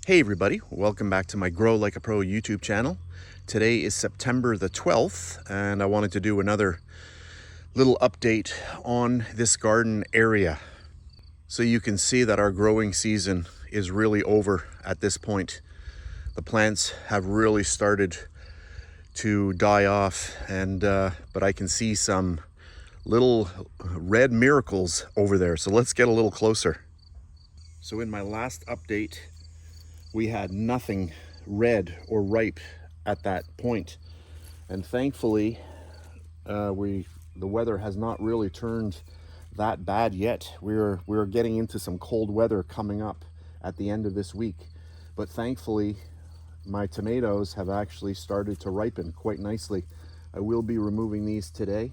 Hey everybody, welcome back to my Grow Like a Pro YouTube channel. Today is September the 12th and I wanted to do another little update on this garden area. So you can see that our growing season is really over at this point. The plants have really started to die off but I can see some little red miracles over there. So let's get a little closer. So in my last update, we had nothing red or ripe at that point. And thankfully, the weather has not really turned that bad yet. We're getting into some cold weather coming up at the end of this week. But thankfully, my tomatoes have actually started to ripen quite nicely. I will be removing these today.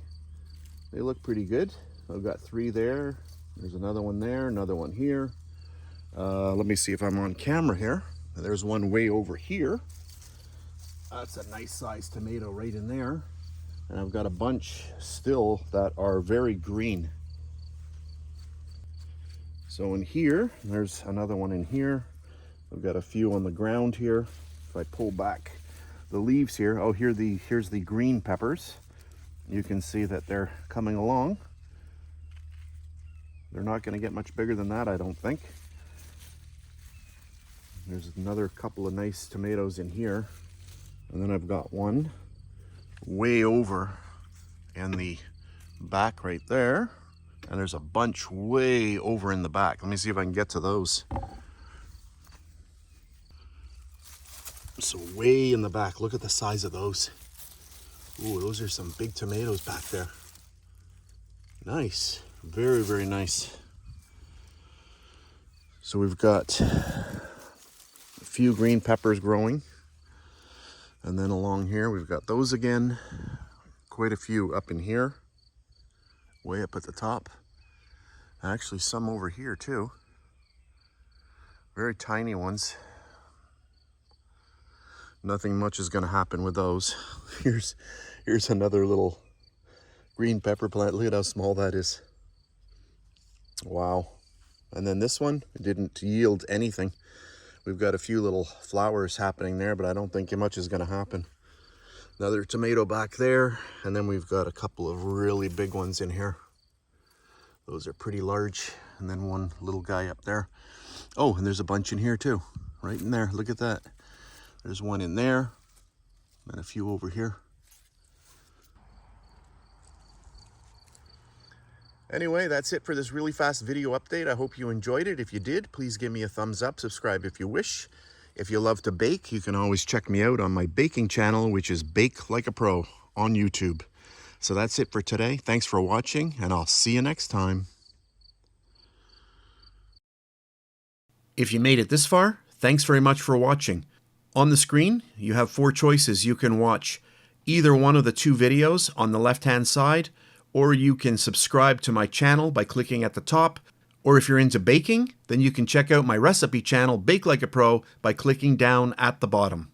They look pretty good. I've got 3 there. There's another one there, another one here. Let me see if I'm on camera here. There's one way over here. That's a nice sized tomato right in there. And I've got a bunch still that are very green. So in here, there's another one in here. I've got a few on the ground here. If I pull back the leaves here, oh, here's the green peppers. You can see that they're coming along. They're not going to get much bigger than that, I don't think. There's another couple of nice tomatoes in here. And then I've got one way over in the back right there. And there's a bunch way over in the back. Let me see if I can get to those. So way in the back, look at the size of those. Ooh, those are some big tomatoes back there. Nice, very, very nice. So we've got a few green peppers growing. And then along here, we've got those again. Quite a few up in here, way up at the top. Actually, some over here too. Very tiny ones. Nothing much is gonna happen with those. Here's another little green pepper plant. Look at how small that is. Wow. And then this one, it didn't yield anything. We've got a few little flowers happening there, but I don't think much is gonna happen. Another tomato back there, and then we've got a couple of really big ones in here. Those are pretty large, and then one little guy up there. Oh, and there's a bunch in here too, right in there. Look at that. There's one in there, and a few over here. Anyway, that's it for this really fast video update. I hope you enjoyed it. If you did, please give me a thumbs up, subscribe if you wish. If you love to bake, you can always check me out on my baking channel, which is Bake Like a Pro on YouTube. So that's it for today. Thanks for watching, and I'll see you next time. If you made it this far, thanks very much for watching. On the screen, you have 4 choices. You can watch either one of the 2 videos on the left-hand side, or you can subscribe to my channel by clicking at the top. Or if you're into baking, then you can check out my recipe channel, Bake Like a Pro, by clicking down at the bottom.